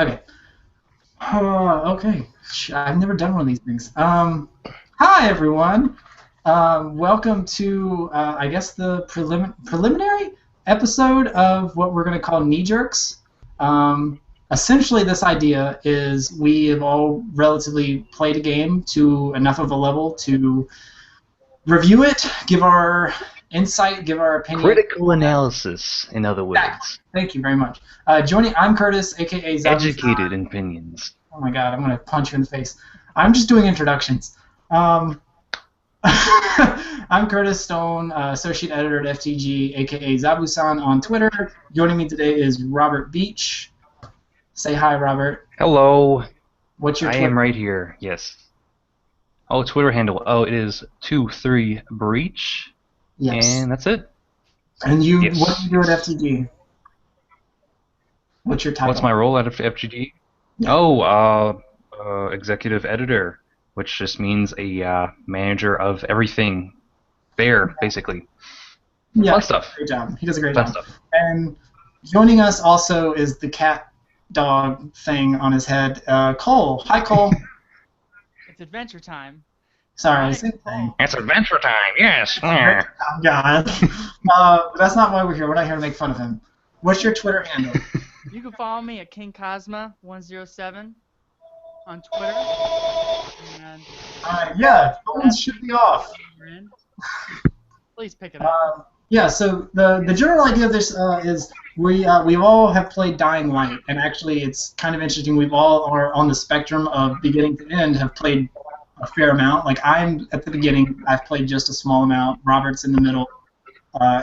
Okay. Okay. I've never done one of these things. Hi everyone. Welcome to I guess the preliminary episode of what we're going to call Knee Jerks. Essentially, this idea is we have all relatively played a game to enough of a level to review it, give our insight, give our opinion. Critical analysis, in other words. Thank you very much. I'm Curtis, aka Zabu. Educated opinions. Oh my god, I'm going to punch you in the face. I'm just doing introductions. I'm Curtis Stone, Associate Editor at FTG, aka Zabu-san on Twitter. Joining me today is Robert Beach. Say hi, Robert. Hello. What's your Twitter? I am right here, yes. Oh, Twitter handle. Oh, it is 23breach. Yes. And that's it. And you, Yes. what do you do at FTG? What's your title? What's my role at FGG? Yeah. Oh, executive editor, which just means a manager of everything there, basically. Yeah, Fun stuff. Great job. He does a great Fun job. stuff. And joining us also is the cat dog thing on his head, Cole. Hi, Cole. It's adventure time. Sorry, Hi, same thing. It's adventure time, yes. Oh, God. That's not why we're here. We're not here to make fun of him. What's your Twitter handle? You can follow me at King Cosma107 on Twitter. And Yeah, phones should be off. Please pick it up. Yeah, so the general idea of this is we all have played Dying Light, and actually it's kind of interesting. We've all are on the spectrum of beginning to end have played a fair amount. Like I'm at the beginning, I've played just a small amount. Robert's in the middle.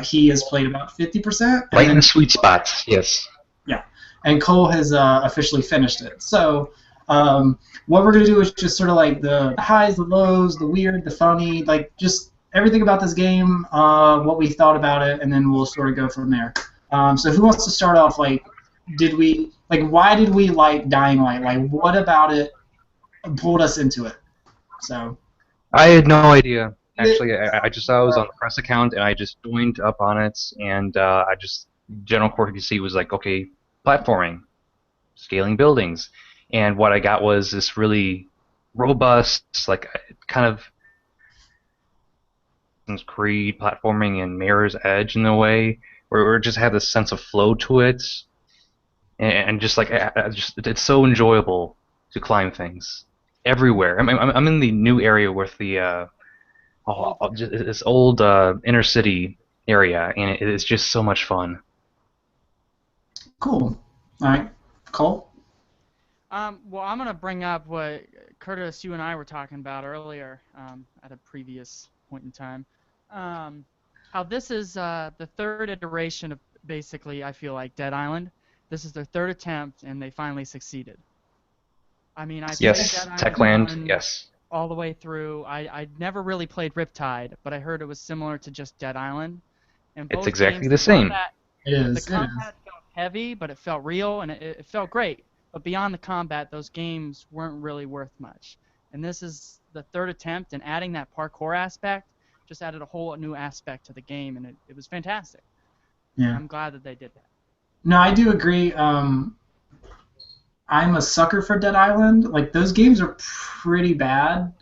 He has played about 50%. Right in the sweet spots, yes. Yeah, and Cole has officially finished it. So what we're going to do is just sort of like the highs, the lows, the weird, the funny, like just everything about this game, what we thought about it, and then we'll sort of go from there. So who wants to start off? Like, why did we like Dying Light? Like, what about it pulled us into it? So I had no idea. Actually, I just saw it was on the press account, and I just joined up on it, and general courtesy was like, okay, platforming, scaling buildings, and what I got was this really robust, like, kind of Assassin's Creed platforming and Mirror's Edge in a way, where it just had this sense of flow to it, and just like, it's so enjoyable to climb things everywhere. I'm in the new area with the this old inner city area, and it is just so much fun. cool. All right, Cole. Well, I'm going to bring up what Curtis, you and I were talking about earlier at a previous point in time. How this is the third iteration of basically, I feel like, Dead Island. This is their third attempt, and they finally succeeded. I mean, I played Yes, Dead Techland, Island yes. all the way through. I never really played Riptide, but I heard it was similar to just Dead Island. And It's both exactly games, the same. combat- It is. The combat felt heavy, but it felt real, and it felt great. But beyond the combat, those games weren't really worth much. And this is the third attempt, and adding that parkour aspect just added a whole new aspect to the game, and it was fantastic. Yeah. I'm glad that they did that. No, I do agree. I'm a sucker for Dead Island. Like, those games are pretty bad,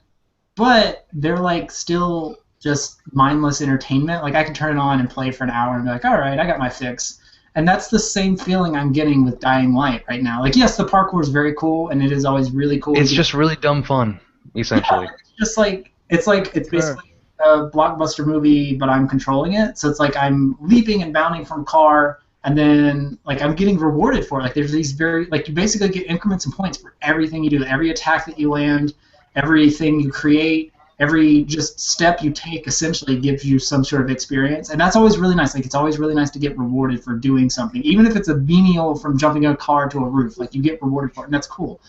but they're like still just mindless entertainment. Like, I can turn it on and play for an hour and be like, all right, I got my fix. And that's the same feeling I'm getting with Dying Light right now. Like, yes, the parkour is very cool, and it is always really cool. It's just really dumb fun, essentially. Yeah, it's just like it's basically a blockbuster movie, but I'm controlling it. So it's like I'm leaping and bounding from a car, and then like I'm getting rewarded for it. Like, there's these you basically get increments and points for everything you do, every attack that you land, everything you create. Every just step you take essentially gives you some sort of experience, and that's always really nice. Like, it's always really nice to get rewarded for doing something, even if it's a menial from jumping a car to a roof. Like, you get rewarded for it, and that's cool.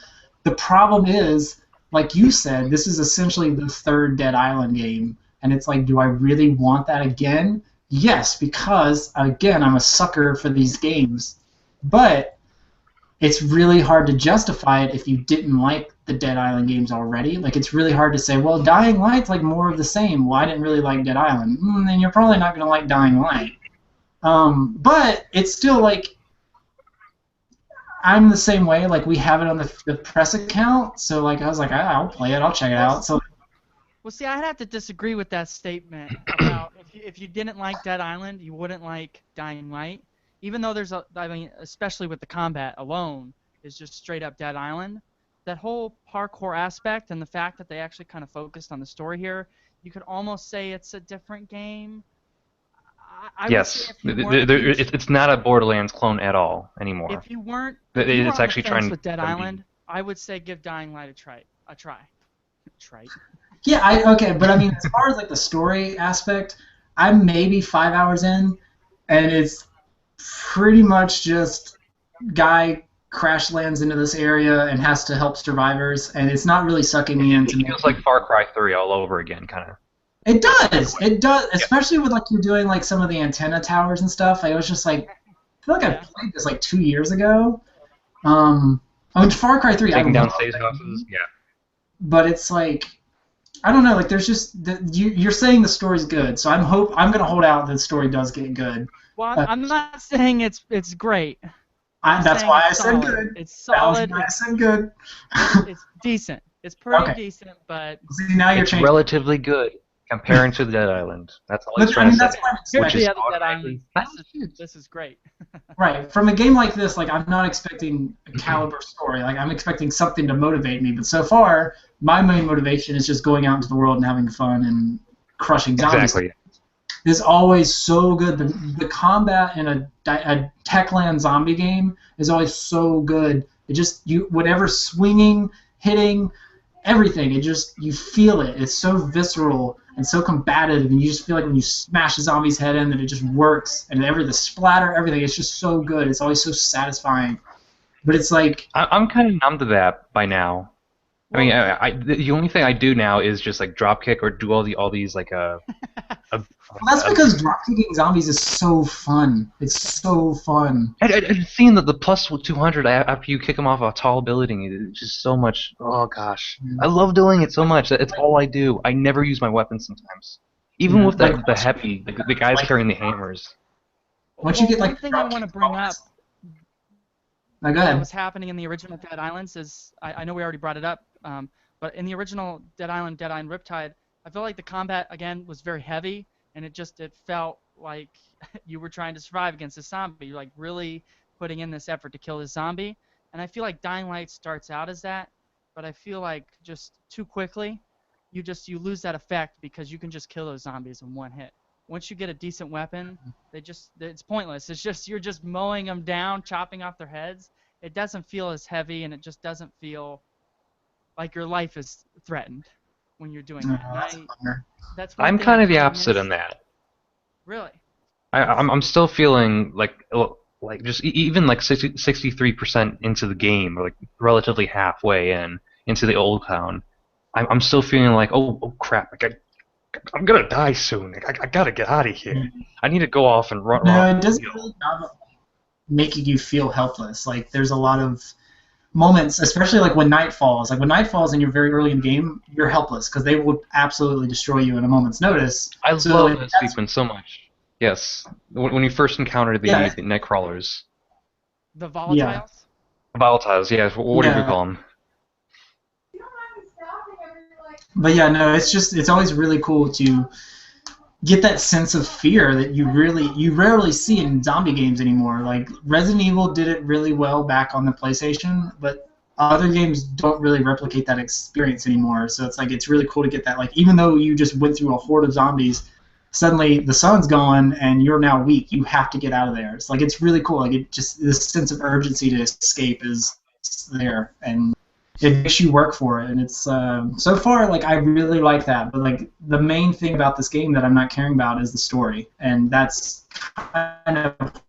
The problem is, like you said, this is essentially the third Dead Island game, and it's like, do I really want that again? Yes, because again, I'm a sucker for these games, but it's really hard to justify it if you didn't like the Dead Island games already. Like, it's really hard to say, well, Dying Light's like more of the same. Well, I didn't really like Dead Island. Then you're probably not going to like Dying Light. But it's still like, I'm the same way. Like, we have it on the press account, so like I was like, I'll play it, I'll check it out. So Well, see, I'd have to disagree with that statement about if you didn't like Dead Island, you wouldn't like Dying Light. Even though there's I mean, especially with the combat alone, is just straight up Dead Island. That whole parkour aspect and the fact that they actually kind of focused on the story here, you could almost say it's a different game. I would say Yes, if you weren't a huge it's not a Borderlands clone at all anymore. If you weren't, if you were It's on actually the fence trying with Dead to Island, I would say give Dying Light a try. Try. yeah, okay, but I mean, as far as like the story aspect, I'm maybe 5 hours in, and it's pretty much just guy crash lands into this area and has to help survivors, and it's not really sucking me into. It feels like Far Cry 3 all over again, kind of. It does, especially with like you're doing like some of the antenna towers and stuff. I was just like, I feel like I played this like 2 years ago. I mean, Far Cry 3. Taking down safe houses, yeah. But it's like, I don't know. Like, there's just you're saying the story's good, so I'm gonna hold out that the story does get good. Well, I'm not saying it's great. That's why I said good. It's solid. That was why I said good. It's decent. It's pretty Okay. decent, but See, now you're It's changing. relatively good comparing to the Dead Island. That's all he's But, trying to that's say. what I'm here's expecting. the other Dead automatically Island. This is great. Right. From a game like this, like I'm not expecting a caliber story. Like I'm expecting something to motivate me. But so far, my main motivation is just going out into the world and having fun and crushing zombies. Exactly. Is always so good. The combat in a Techland zombie game is always so good. It just whatever swinging, hitting, everything. You feel it. It's so visceral and so combative, and you just feel like when you smash a zombie's head in that it just works, and the splatter, everything. It's just so good. It's always so satisfying. But it's like I'm kind of numb to that by now. I mean, the only thing I do now is just like drop kick or do all these like that's because dropkicking zombies is so fun. It's so fun. I've seen the plus 200 after you kick them off a tall building. It's just so much. Oh gosh, I love doing it so much. It's all I do. I never use my weapons sometimes. Even with the heavy, the guys carrying the hammers. Once you get like one thing I want to bring up. Now, go ahead. What was happening in the original Dead Islands is I know we already brought it up, but in the original Dead Island Riptide, I feel like the combat again was very heavy, and it felt like you were trying to survive against a zombie. You're like really putting in this effort to kill this zombie, and I feel like Dying Light starts out as that, but I feel like just too quickly, you lose that effect because you can just kill those zombies in one hit. Once you get a decent weapon, it's pointless. It's just you're just mowing them down, chopping off their heads. It doesn't feel as heavy, and it just doesn't feel like your life is threatened when you're doing that. That's one I'm thing kind of I the miss. opposite in that. Really? I'm still feeling like just even like 63% into the game, or like relatively halfway into the old town. I'm still feeling like oh crap, I'm gonna die soon. I gotta get out of here. I need to go off and run. No, it doesn't really making you feel helpless. Like there's a lot of moments, especially like when night falls. Like when night falls and you're very early in the game, you're helpless because they will absolutely destroy you in a moment's notice. I love that sequence so much. Yes, when you first encountered the night crawlers. The volatiles? Yeah. Volatiles, yeah. What do you call them? But yeah, no, it's always really cool to get that sense of fear that you rarely see in zombie games anymore. Like Resident Evil did it really well back on the PlayStation, but other games don't really replicate that experience anymore. So it's like it's really cool to get that. Like even though you just went through a horde of zombies, suddenly the sun's going and you're now weak. You have to get out of there. It's like it's really cool. Like it just this sense of urgency to escape is there, and it makes you work for it. And it's so far like I really like that. But like the main thing about this game that I'm not caring about is the story, and that's kind of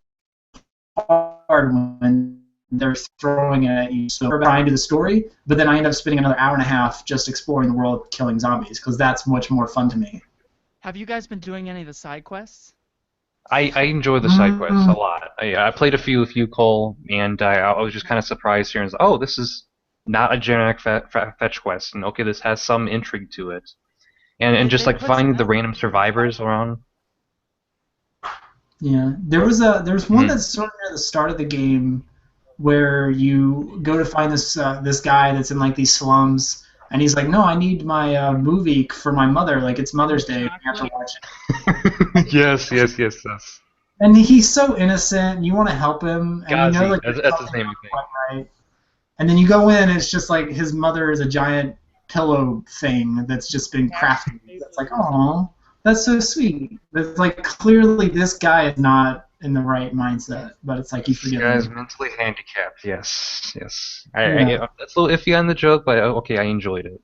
hard when they're throwing it at you. So I'm trying to do the story, but then I end up spending another hour and a half just exploring the world, killing zombies, because that's much more fun to me. Have you guys been doing any of the side quests? I enjoy the side quests a lot. I played a few with you, Cole, and I was just kind of surprised here. And oh, this is not a generic fetch quest, and okay, this has some intrigue to it. And just like finding the random survivors around. Yeah, there was one that's sort of near the start of the game where you go to find this guy that's in like these slums, and he's like, no, I need my movie for my mother. Like it's Mother's Day. You have to watch it. Yes, yes, yes, yes. And he's so innocent. And you want to help him, and you know Gazi, like that's his name, I think. right. And then you go in, and it's just like his mother is a giant pillow thing that's just been crafted. It's like, oh, that's so sweet. It's like clearly this guy is not in the right mindset, but it's like you This forget guy's him. mentally handicapped. Yes, yes. Yeah. That's a little iffy on the joke, but okay, I enjoyed it.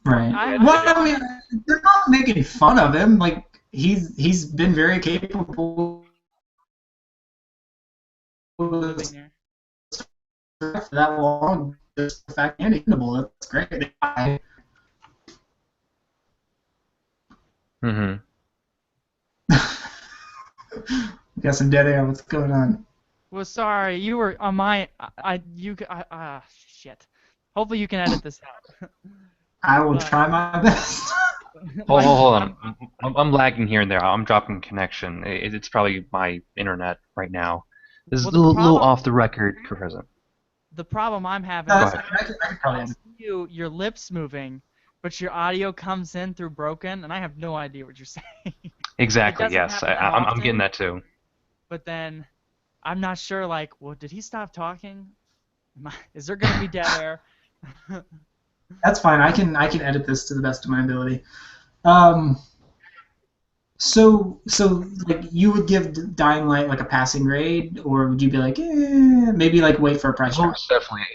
Right. I- Well, I mean, they're not making fun of him. Like he's been very capable for there. that long. Just the fact and handable. That's great. Mm-hmm. Got some dead air. What's going on? Well, sorry, you were on my. Shit. Hopefully you can edit this out. I will But- try my best. Hold on. I'm lagging here and there. I'm dropping connection. It's probably my internet right now. This is Well, a the little problem- off the record, Professor. The problem I'm having No, is that's- ahead. I could probably I see your lips moving, but your audio comes in through broken, and I have no idea what you're saying. Exactly. doesn't Yes, happen that I'm often. getting that too. But then I'm not sure. Like, well, did he stop talking? Is there gonna be dead air? That's fine. I can edit this to the best of my ability. So like you would give Dying Light like a passing grade, or would you be like, maybe like wait for a price drop? Most definitely.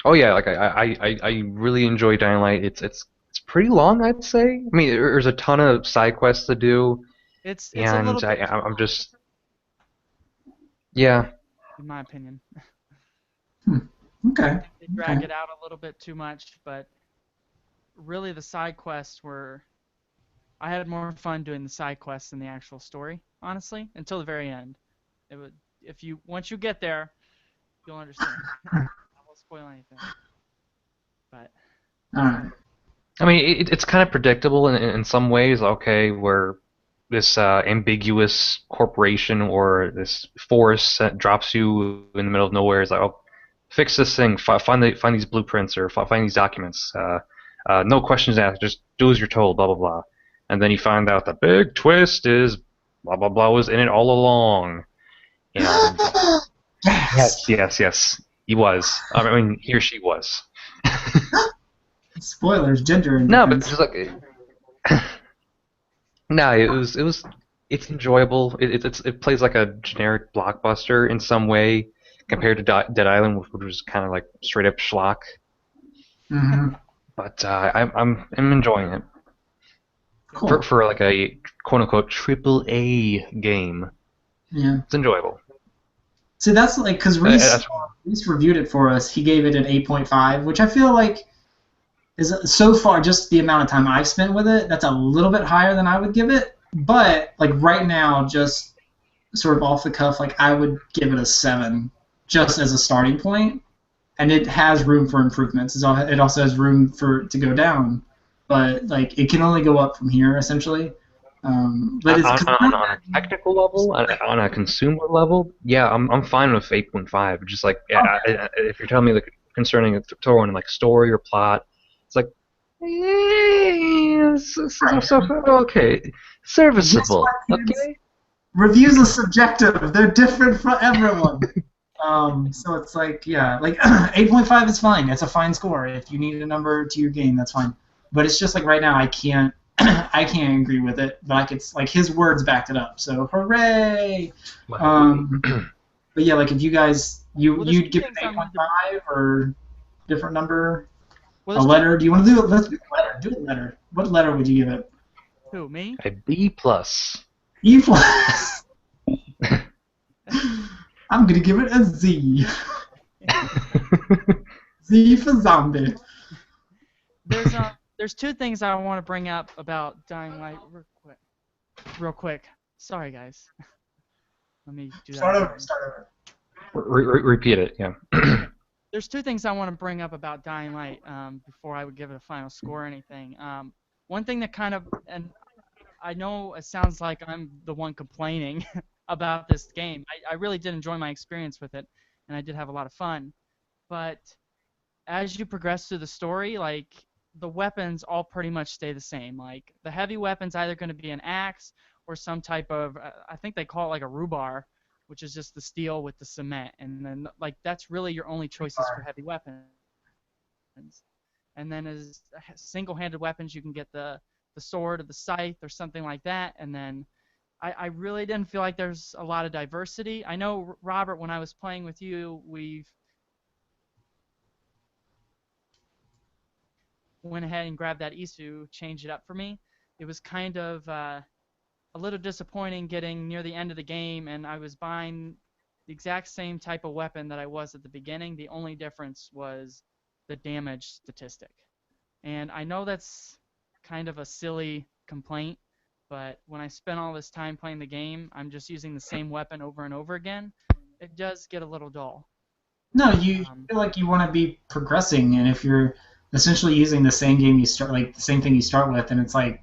Oh yeah, like I really enjoy Dying Light. It's pretty long, I'd say. I mean, there's a ton of side quests to do, It's a little and bit, I'm just yeah. in my opinion. Okay. They drag Okay. it out a little bit too much, but really the side quests were. I had more fun doing the side quests than the actual story, honestly, until the very end. It would, once you get there, you'll understand. I won't spoil anything. But All right. I mean, it's kind of predictable in some ways. Okay, where this ambiguous corporation or this force that drops you in the middle of nowhere is like, oh, fix this thing, find these blueprints or find these documents. No questions asked, just do as you're told. Blah blah blah. And then you find out the big twist is blah blah blah was in it all along. And yes, he was. I mean, he or she was. Spoilers, gender. No, but indifference. just like no, it's enjoyable. It plays like a generic blockbuster in some way compared to Dead Island, which was kind of like straight up schlock. Mhm. But I'm enjoying it Cool. for like a quote unquote AAA game. Yeah. It's enjoyable. See, that's like because Reese reviewed it for us. He gave it an 8.5, which I feel like is so far just the amount of time I've spent with it. That's a little bit higher than I would give it. But like right now, just sort of off the cuff, like I would give it a 7, just as a starting point. And it has room for improvements. It also has room to go down, but like it can only go up from here essentially. But it's on a technical level, on a consumer level, yeah, I'm fine with 8.5. Just like if you're telling me like concerning a throwing in like story or plot, it's like okay, serviceable. Okay. Reviews are subjective. They're different for everyone. So it's like, yeah, like 8.5 is fine. It's a fine score. If you need a number to your game, that's fine. But it's just like right now, I can't agree with it. But I could like his words backed it up. So hooray! But yeah, like if you guys you'd give it an 8.5 or different number. well, A letter? Do you want to do it? Let's do a letter. Do a letter. What letter would you give it? who, me? A B plus. E plus. I'm gonna give it a Z. Z for zombie. There's two things I want to bring up about Dying Light real quick. Sorry, guys. Let me do that. Start again. over. Start over. Repeat it. Yeah. There's two things I want to bring up about Dying Light before I would give it a final score or anything. One thing that kind of, and I know it sounds like I'm the one complaining about this game. I really did enjoy my experience with it. and I did have a lot of fun. But as you progress through the story, like the weapons all pretty much stay the same. Like the heavy weapon's either going to be an axe or some type of, I think they call it like a rhubar, which is just the steel with the cement, and then like that's really your only choices for heavy weapons. And then as single-handed weapons, you can get the sword or the scythe or something like that. And then I really didn't feel like there's a lot of diversity. I know, Robert, when I was playing with you, we went ahead and grabbed that Isu, changed it up for me. It was kind of a little disappointing getting near the end of the game, and I was buying the exact same type of weapon that I was at the beginning. The only difference was the damage statistic. And I know that's kind of a silly complaint, but when I spend all this time playing the game, I'm just using the same weapon over and over again. It does get a little dull. No, you feel like you want to be progressing, and if you're essentially using the same game you start, like the same thing you start with, and it's like,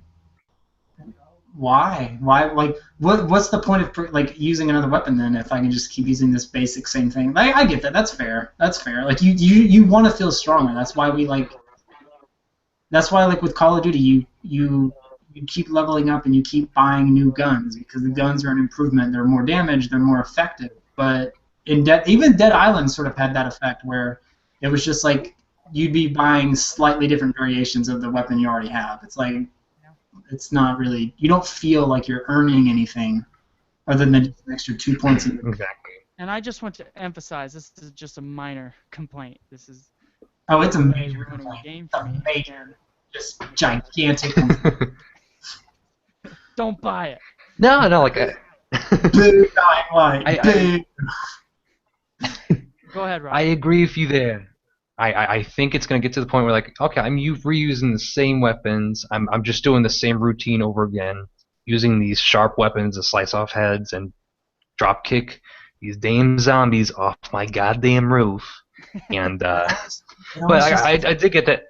why? Like, what's the point of like using another weapon then if I can just keep using this basic same thing? Like, I get that. That's fair. That's fair. Like you want to feel stronger. That's why we like. That's why like with Call of Duty, you keep leveling up and you keep buying new guns because the guns are an improvement. They're more damage. They're more effective. But even Dead Island sort of had that effect where it was just like you'd be buying slightly different variations of the weapon you already have. It's like it's not really, you don't feel like you're earning anything other than just an extra 2 points. Exactly. And I just want to emphasize, this is just a minor complaint. This is it's a major ruining the game It's for a me. major, just gigantic. Don't buy it. No, like Boo, Dying Light. Go ahead, Rob. I agree with you there. I think it's gonna get to the point where like, okay, I'm reusing the same weapons. I'm just doing the same routine over again, using these sharp weapons to slice off heads and drop kick these damn zombies off my goddamn roof. And but I did get that.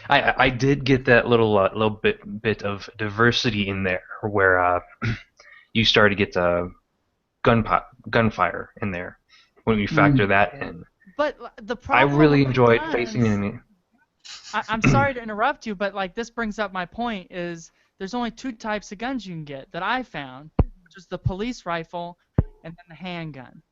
I did get that little bit of diversity in there where you start to get gunfire in there when you factor that in. But the problem I really with enjoyed guns, facing enemy. I'm sorry to interrupt you, but like this brings up my point is there's only two types of guns you can get that I found, which is the police rifle and then the handgun.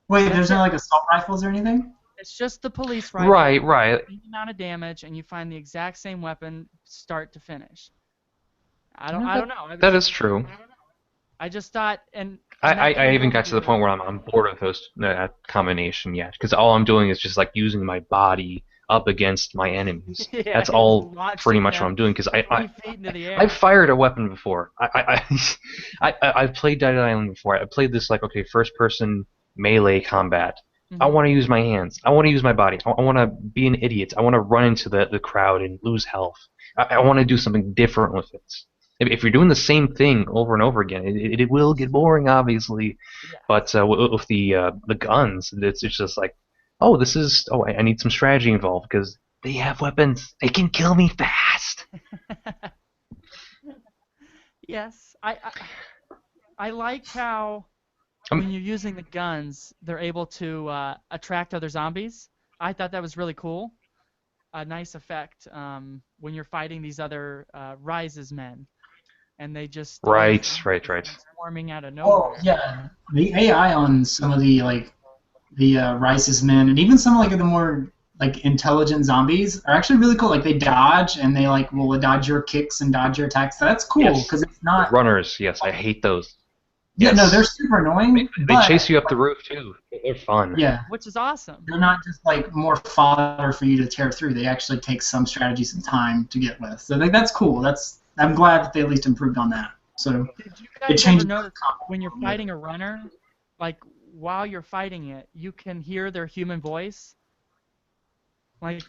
Wait, there's no like assault rifles or anything? It's just the police rifle. Right. Same amount of damage, and you find the exact same weapon start to finish. I don't know. That is true. I just thought, and I even got to the point where I'm bored of those that combination yet, because all I'm doing is just like using my body up against my enemies. Yeah, That's all pretty much what I'm doing. Because I've fired a weapon before. I've played Dead Island before. I played this like first person melee combat. I want to use my hands. I want to use my body. I want to be an idiot. I want to run into the crowd and lose health. I want to do something different with it. If you're doing the same thing over and over again, it will get boring, obviously. Yeah. But with the guns, it's just like, I need some strategy involved because they have weapons. They can kill me fast. Yes, I like how when you're using the guns, they're able to attract other zombies. I thought that was really cool. A nice effect when you're fighting these other Rises men. And they just right. Swarming out of nowhere. Oh yeah, the AI on some of the Rises men and even some of the more intelligent zombies are actually really cool. Like they dodge and they will dodge your kicks and dodge your attacks. So that's cool because it's not runners. Yes, I hate those. Yeah, no, they're super annoying. They chase you up the roof too. They're fun. Yeah, which is awesome. They're not just more fodder for you to tear through. They actually take some strategies and time to get with. So that's cool. I'm glad that they at least improved on that. So did you guys ever notice when you're fighting a runner, while you're fighting it, you can hear their human voice?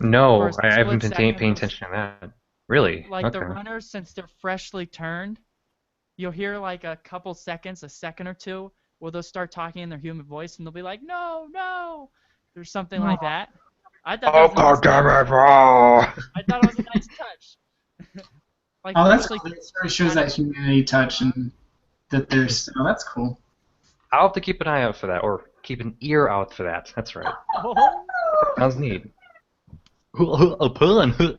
No, I haven't been paying attention to that. Really? The runners, since they're freshly turned, you'll hear a couple seconds, a second or two, where they'll start talking in their human voice, and they'll be like, no, or something like that. I thought God damn it, bro! I thought it was a nice touch. That's cool. It sort of shows that humanity touch and that there's. Oh, that's cool. I'll have to keep an eye out for that, or keep an ear out for that. That's right. Oh, Sounds neat. A pun.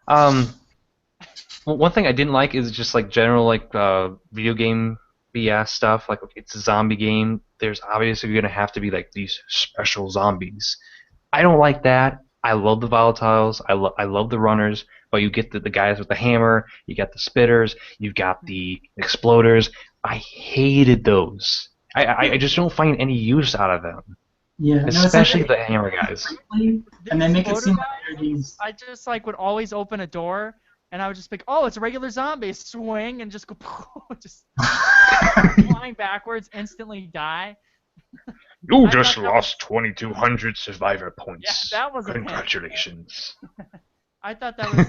Um, one thing I didn't like is just like general like video game BS stuff. Like okay, it's a zombie game. There's obviously gonna have to be like these special zombies. I don't like that. I love the volatiles. I love the runners. But you get the guys with the hammer. You got the spitters. You've got the exploders. I hated those. I just don't find any use out of them, Yeah, no, it's especially like the hammer guys. and they make it Exploder seem like guys, they're these. I just like would always open a door and I would just be like, oh, it's a regular zombie, swing and just go, just flying backwards, instantly die. You I just thought that lost 2,200 survivor Yeah, points. that was a pain. Congratulations. I thought that was.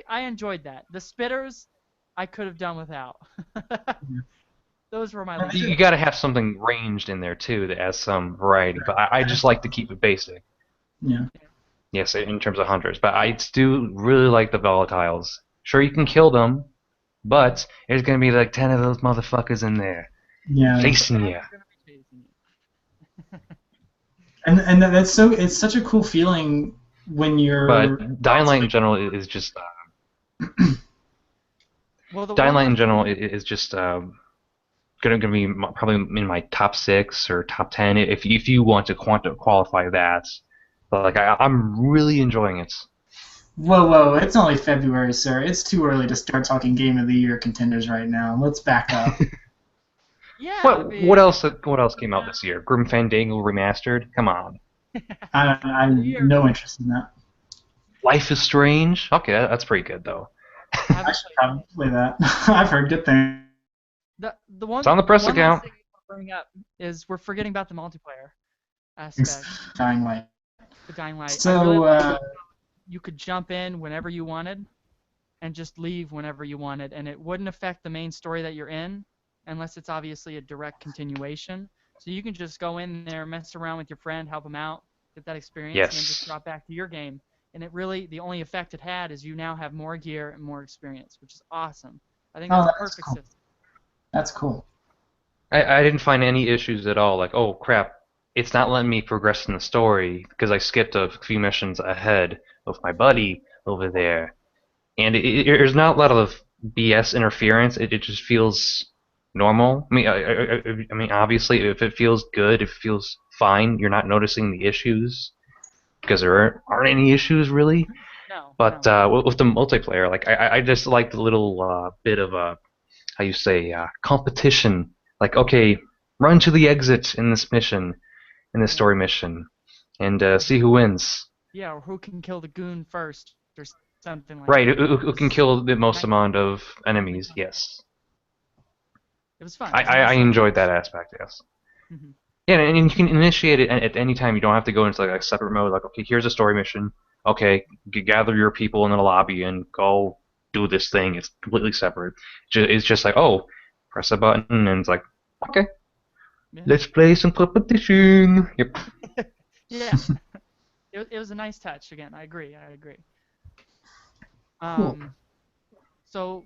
I enjoyed that. The spitters, I could have done without. Those were my. You gotta have something ranged in there too that has some variety, but I just like to keep it basic. Yeah. Yes, in terms of hunters, but I do really like the volatiles. Sure, you can kill them, but there's gonna be like 10 of those motherfuckers in there Yeah. facing you. And it's such a cool feeling when you're. But Dying Light in general is just Well, the Dying one Light in with- general is just gonna be probably in my top 6 or top 10 if you want to qualify that. But like I'm really enjoying it. Whoa! It's only February, sir. It's too early to start talking Game of the Year contenders right now. Let's back up. Yeah. I What mean, what else came out this year? Grim Fandango remastered? Come on. I no interest in that. Life is Strange? Okay, that's pretty good though. I I should probably play that. I've heard good things. the one. It's on the press one account. last thing I want to bring up is we're forgetting about the multiplayer aspect. Dying Light. The Dying Light. I So, really liked you could jump in whenever you wanted, and just leave whenever you wanted, and it wouldn't affect the main story that you're in, unless it's obviously a direct continuation. So you can just go in there, mess around with your friend, help him out, get that experience, and then Yes. just drop back to your game. And it really, the only effect it had is you now have more gear and more experience, which is awesome. I think Oh, that's a that's perfect cool. system. That's cool. I didn't find any issues at all. Like, oh crap, it's not letting me progress in the story because I skipped a few missions ahead of my buddy over there. And there's not a lot of BS interference. It just feels normal. I mean, I mean, obviously, if it feels good, if it feels fine, you're not noticing the issues because there aren't any issues really. No. But no. with the multiplayer, like I just like the little bit of how you say competition. Like, okay, run to the exit in this mission, in this story mission, and see who wins. Yeah, or who can kill the goon first, or something like Right, that. who can kill the most Nice. amount of enemies? Yes, It was fun. I enjoyed that aspect. Yes. Mhm. Yeah, and you can initiate it at any time. You don't have to go into like a separate mode. Like, okay, here's a story mission. Okay, gather your people in the lobby and go do this thing. It's completely separate. It's just like, oh, press a button and it's like, okay, Yeah. let's play some competition. Yep. Yeah. It was a nice touch. Again, I agree. Cool. So,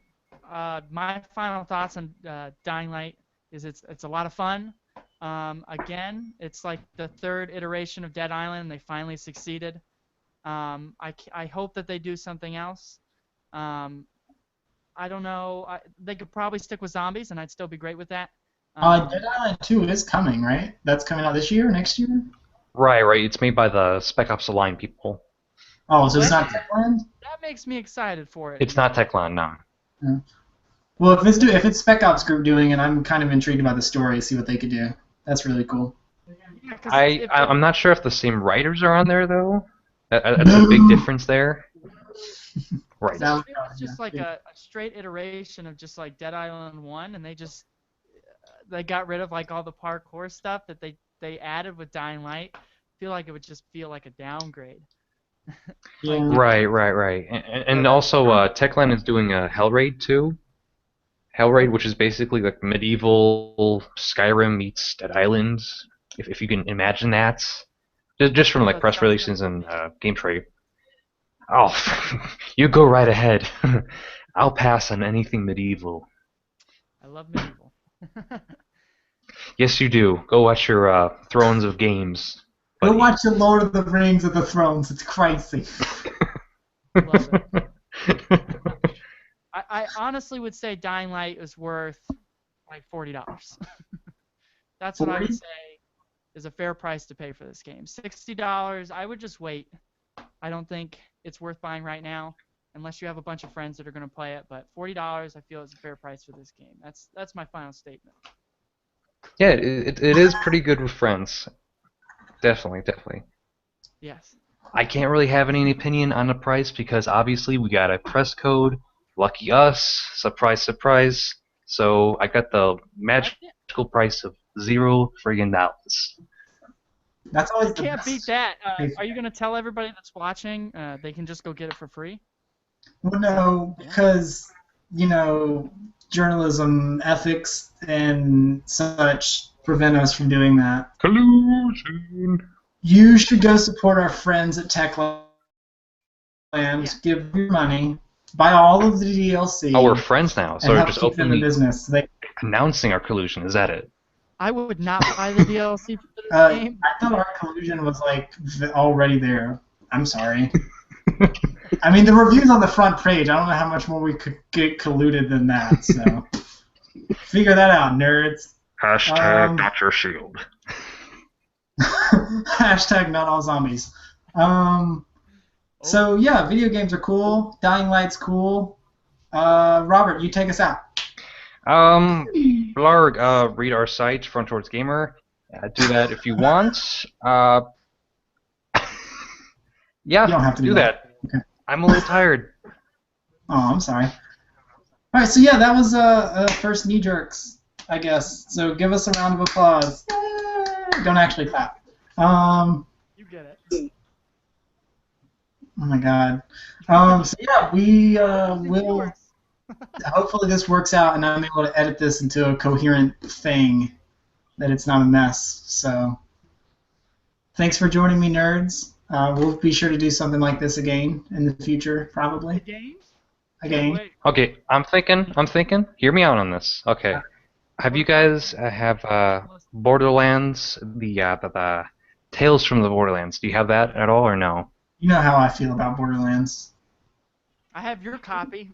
my final thoughts on Dying Light is it's a lot of fun. Again, it's like the third iteration of Dead Island. They finally succeeded. I hope that they do something else. I don't know. They could probably stick with zombies, and I'd still be great with that. Dead Island 2 is coming, right? That's coming out this year, next year? Right. It's made by the Spec Ops: The Line people. Oh, so it's not Techland? That makes me excited for it. It's not Techland, no. Well, if it's Spec Ops Group doing it, I'm kind of intrigued about the story, see what they could do. That's really cool. Yeah, 'cause I'm not sure if the same writers are on there though. That's a big difference there. Right. That- It was just like a straight iteration of just like Dead Island 1, and they got rid of like all the parkour stuff that they added with Dying Light. I feel like it would just feel like a downgrade. Yeah. Right. And also, Techland is doing a Hellraid too. Hellraid, which is basically like medieval Skyrim meets Dead Island, if you can imagine that. Just from like That press sounds releases and game trade. Oh, you go right ahead. I'll pass on anything medieval. I love medieval. Yes, you do. Go watch your Thrones of Games. Go buddy. watch the Lord of the Rings of the Thrones. It's crazy. Love it. I honestly would say Dying Light is worth like $40. That's what I would 40? say is a fair price to pay for this game. $60, I would just wait. I don't think it's worth buying right now unless you have a bunch of friends that are going to play it. But $40, I feel is a fair price for this game. That's my final statement. Yeah, it is pretty good with friends. Definitely, definitely. Yes. I can't really have any opinion on the price because obviously we got a press code. Lucky us. Surprise, surprise. So I got the magical price of $0 friggin' dollars. That's always the Can't best. beat that. Are you going to tell everybody that's watching they can just go get it for free? Well, no, because, journalism ethics and such prevent us from doing that. Collusion. You should go support our friends at Techland. Yeah. Give your money, buy all of the DLC. Oh, we're friends now, so and we're help just keep them in openly business. announcing our collusion. Is that it? I would not buy the DLC for this game. I thought our collusion was already there. I'm sorry. I mean, the review's on the front page. I don't know how much more we could get colluded than that. So figure that out, nerds. Hashtag not your shield. Hashtag not all zombies. So yeah, video games are cool. Dying Light's cool. Robert, you take us out. Blarg, read our site, Front Towards Gamer. Do that if you want. Yeah, You don't have to do that. Okay. I'm a little tired. Oh, I'm sorry. All right, so yeah, that was first knee jerks, I guess. So give us a round of applause. Yay! Don't actually clap. You get it. Oh my God. So yeah, we will. Hopefully this works out, and I'm able to edit this into a coherent thing, that it's not a mess. So thanks for joining me, nerds. We'll be sure to do something like this again in the future, probably. Again. Wait. Okay, I'm thinking. Hear me out on this. Okay. Have you guys have Borderlands, the Tales from the Borderlands? Do you have that at all or no? You know how I feel about Borderlands. I have your copy.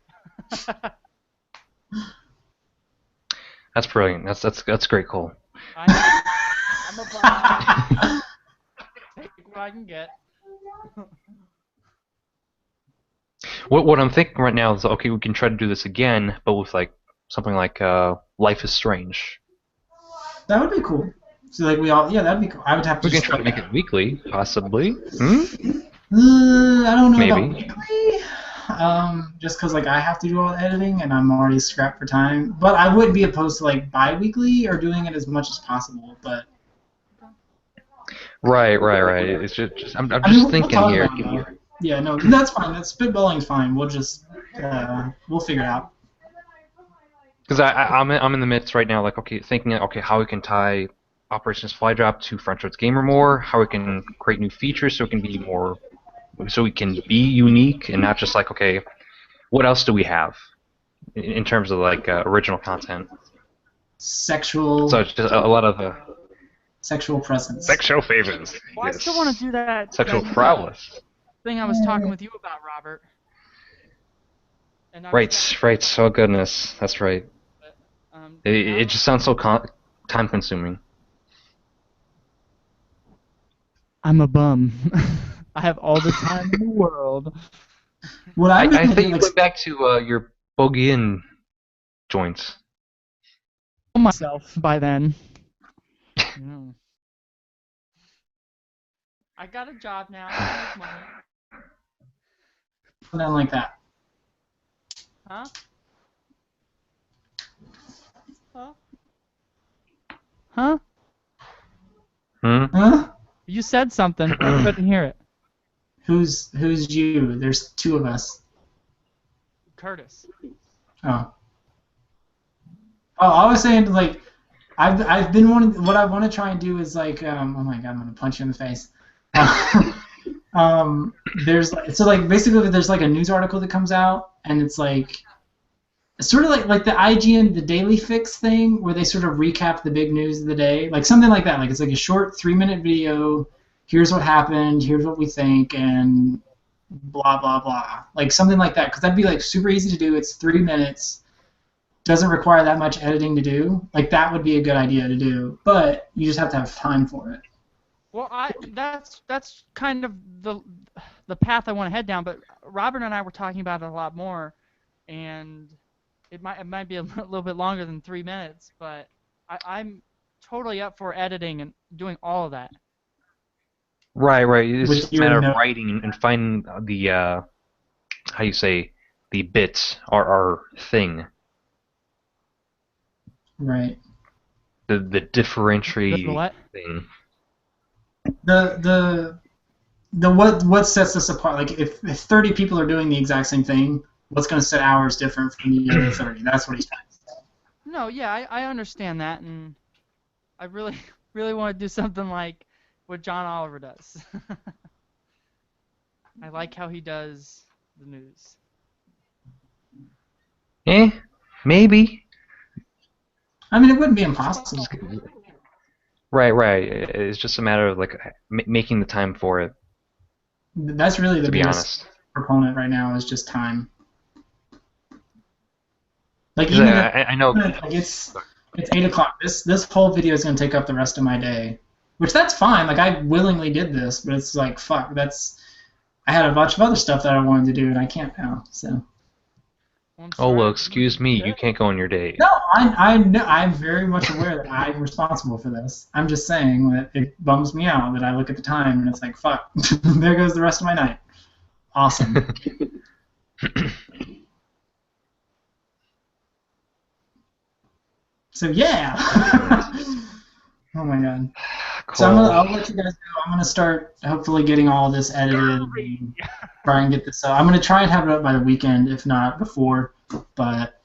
That's brilliant. That's great, Cole. I'm a blind. Take what I can get. What I'm thinking right now is, okay, we can try to do this again, but with something like Life is Strange. That would be cool. So that'd be cool. I would have to. We can try to make it weekly, possibly. Hmm? I don't know Maybe. about weekly. Just because I have to do all the editing and I'm already strapped for time. But I would be opposed to bi-weekly or doing it as much as possible. But Right. It's just I'm I just mean, we'll thinking talk here. about it, though. Yeah, no, that's fine. That's spitballing's fine. We'll just we'll figure it out. Because I'm in the midst right now, thinking, how we can tie Operations Flydrop to Front Towards Gamer more, how we can create new features so it can be more, so we can be unique and not just what else do we have in terms of original content? Sexual. So it's just a lot of Sexual presence. sexual favors. Well, Yes. I still want to do that. Sexual that prowess. thing I was talking with you about, Robert. And I was Right. Oh goodness, that's right. It just sounds so time consuming. I'm a bum. I have all the time in the world. What I I'm gonna think do, you went back to your bogey-in joints. Myself by then. No. I got a job now. I make money. put down like that. Huh? Huh? Hmm? Huh? You said something. I couldn't hear it. Who's you? There's two of us. Curtis. Oh. Oh, I was saying I've been wanting. What I want to try and do is oh my God, I'm gonna punch you in the face. There's basically there's a news article that comes out and it's sort of like the IGN, the Daily Fix thing, where they sort of recap the big news of the day, like something like that. Like it's like a short 3-minute video. Here's what happened. Here's what we think, and blah blah blah. Like something like that, because that'd be like super easy to do. It's 3 minutes. Doesn't require that much editing to do. Like that would be a good idea to do, but you just have to have time for it. Well, that's kind of the path I want to head down. But Robert and I were talking about it a lot more, and it might be a little bit longer than 3 minutes. But I'm totally up for editing and doing all of that. Right. It's With just a your matter of note. writing and finding the how you say the bits are our thing. Right. The differentiating The what? thing. The what sets us apart? Like if 30 people are doing the exact same thing, what's going to set ours different from the other 30? That's what he's trying to say. No, yeah, I understand that, and I really really want to do something like what John Oliver does. I like how he does the news. Maybe. I mean, it wouldn't be impossible. Right. It's just a matter of like making the time for it. That's really the To be biggest honest, proponent right now is just time. Like 'cause even I know. like it's 8 o'clock. This whole video is going to take up the rest of my day, which that's fine. Like I willingly did this, but it's like fuck. I had a bunch of other stuff that I wanted to do, and I can't now. So. Well, I'm Oh well, sorry. excuse me. You can't go on your date. No, I'm very much aware that I'm responsible for this. I'm just saying that it bums me out that I look at the time and it's like, fuck, there goes the rest of my night. Awesome. So yeah. Oh my god. So I'll let you guys go. I'm gonna start hopefully getting all of this edited and try and get this up. I'm gonna try and have it up by the weekend, if not before. But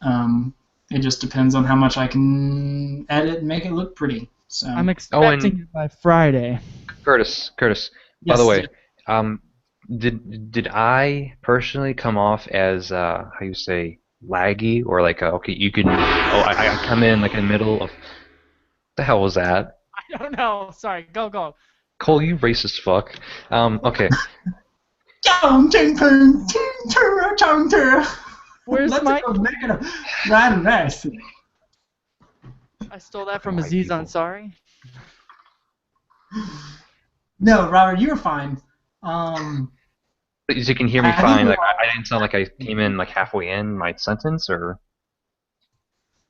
it just depends on how much I can edit and make it look pretty. So I'm expecting it by Friday. Curtis. By yes, the way, did I personally come off as how you say laggy or like okay you can I come in like in the middle of the hell was that? I don't know. Sorry. Go. Cole, you racist fuck. Okay. Where's Let's my? go make it a rad mess. I stole that from Aziz Ansari. No, Robert, you were fine. But you can hear me I think fine. we Like I didn't sound like I came in like halfway in my sentence or.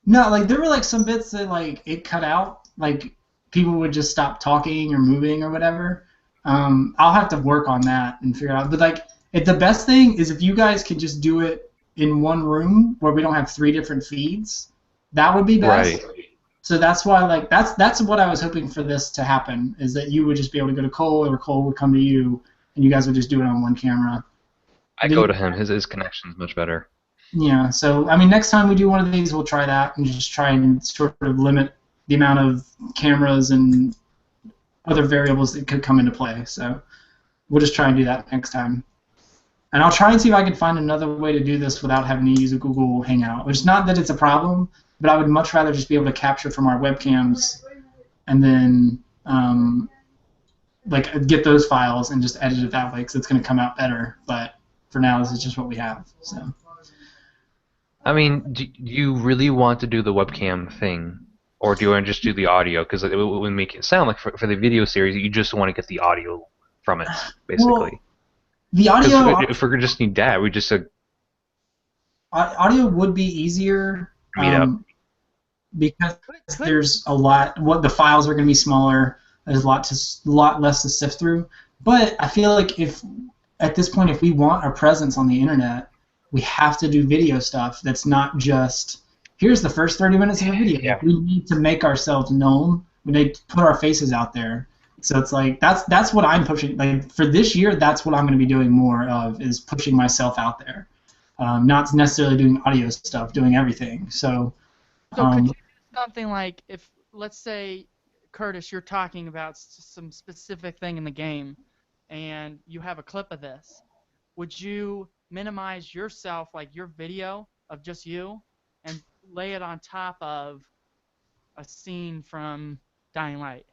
No, like there were like some bits that like it cut out, like people would just stop talking or moving or whatever. I'll have to work on that and figure it out. But like, the best thing is if you guys could just do it in one room where we don't have 3 different feeds. That would be best. Right. So that's why like that's what I was hoping for this to happen, is that you would just be able to go to Cole or Cole would come to you and you guys would just do it on one camera. I go to him. His connection's much better. Yeah, so I mean, next time we do one of these, we'll try that and just try and sort of limit the amount of cameras and other variables that could come into play. So we'll just try and do that next time. And I'll try and see if I can find another way to do this without having to use a Google Hangout. Which is not that it's a problem, but I would much rather just be able to capture from our webcams and then like get those files and just edit it that way because it's going to come out better. But for now, this is just what we have. So. I mean, do you really want to do the webcam thing, or do you want to just do the audio? Because it would make it sound like for the video series, you just want to get the audio from it, basically. Well, the audio. If we just need that, we just audio would be easier. Meet up. Because there's a lot. What the files are going to be smaller. There's a lot less to sift through. But I feel like if at this point, if we want our presence on the internet, we have to do video stuff that's not just, here's the first 30 minutes of a video. Yeah. We need to make ourselves known. We need to put our faces out there. So it's like, that's what I'm pushing. Like for this year, that's what I'm going to be doing more of, is pushing myself out there. Not necessarily doing audio stuff, doing everything. So could you do something like, if, let's say, Curtis, you're talking about some specific thing in the game, and you have a clip of this, would you minimize yourself, like your video of just you, lay it on top of a scene from Dying Light.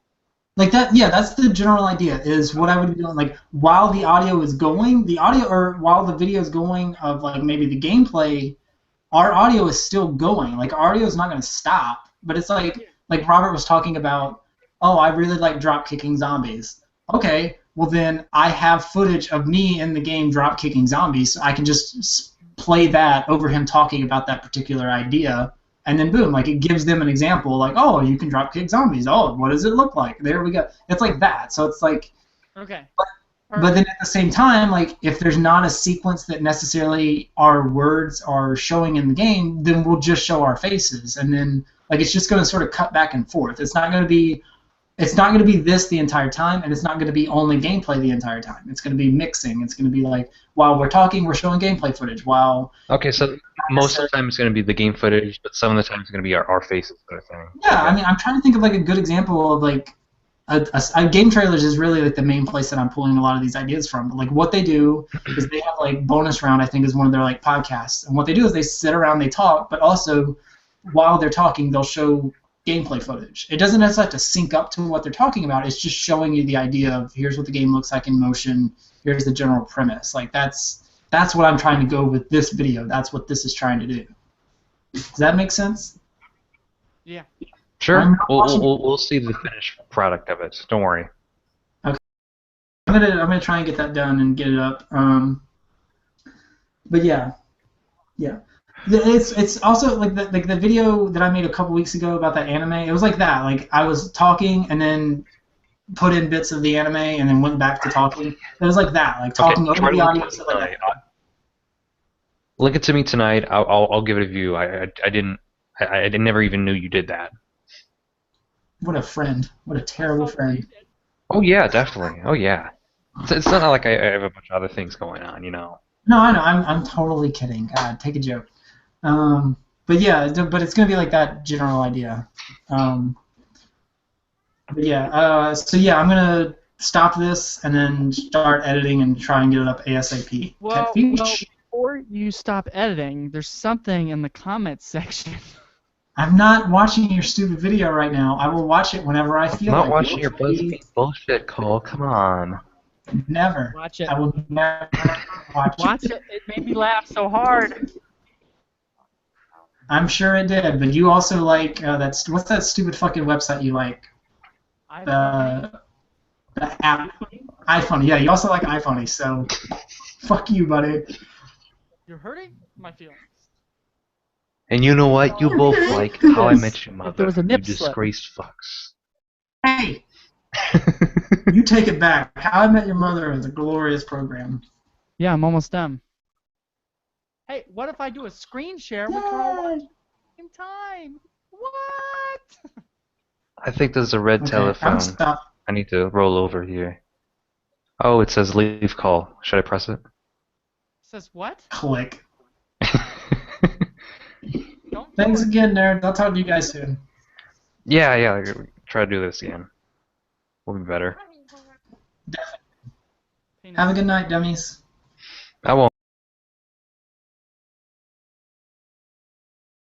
Like that, yeah, that's the general idea, is what I would be doing, like, while the audio is going, or while the video is going of, like, maybe the gameplay, our audio is still going. Like, our audio is not going to stop, but it's like Robert was talking about, oh, I really like drop kicking zombies. Okay, well then I have footage of me in the game drop kicking zombies, so I can just play that over him talking about that particular idea. And then boom, like it gives them an example, like, oh, you can drop kick zombies. Oh, what does it look like? There we go. It's like that. So it's like, okay. But then at the same time, like if there's not a sequence that necessarily our words are showing in the game, then we'll just show our faces, and then like it's just going to sort of cut back and forth. It's not going to be this the entire time, and it's not going to be only gameplay the entire time. It's going to be mixing. It's going to be like while we're talking, we're showing gameplay footage. While Okay, so most of the time it's going to be the game footage, but some of the time it's going to be our faces sort of thing. yeah, I mean, I'm trying to think of like a good example of like a game trailers is really like the main place that I'm pulling a lot of these ideas from. But like what they do is they have like bonus round, I think, is one of their like podcasts, and what they do is they sit around, they talk, but also while they're talking, they'll show gameplay footage. It doesn't necessarily have to sync up to what they're talking about. It's just showing you the idea of here's what the game looks like in motion. Here's the general premise. Like that's what I'm trying to go with this video. That's what this is trying to do. Does that make sense? Yeah. Sure, we'll see the finished product of it. Don't worry. Okay. I'm gonna try and get that done and get it up. But yeah. It's also like the video that I made a couple weeks ago about that anime. It was like that. Like I was talking and then put in bits of the anime and then went back to talking. It was like that, like talking over the audio. Stuff like that. Link it to me tonight. I'll give it a view. I never even knew you did that. What a friend. What a terrible friend. Oh yeah, definitely. Oh yeah. It's not like I have a bunch of other things going on, you know. No, I know. I'm totally kidding. God, take a joke. But yeah, but it's gonna be like that general idea. But yeah. So yeah, I'm gonna stop this and then start editing and try and get it up ASAP. Well, before you stop editing, there's something in the comments section. I'm not watching your stupid video right now. I will watch it whenever I feel I'm not like watching your BuzzFeed bullshit, Cole. Come on. Never. Watch it. I will never watch it. It made me laugh so hard. I'm sure it did, but you also like what's that stupid fucking website you like? The app iPhone. Yeah, you also like iPhone, so fuck you, buddy. You're hurting my feelings. And you know what? You both like How I Met Your Mother. There was a nip you slip. disgraced fucks. Hey! You take it back. How I Met Your Mother is a glorious program. Yeah, I'm almost done. Hey, what if I do a screen share? We can all watch at the same time. What? I think there's a red telephone. I need to roll over here. Oh, it says leave call. Should I press it? It says what? Click. Thanks again, nerd. I'll talk to you guys soon. Yeah. Try to do this again. We'll be better. Definitely. Have a good night, dummies. I won't.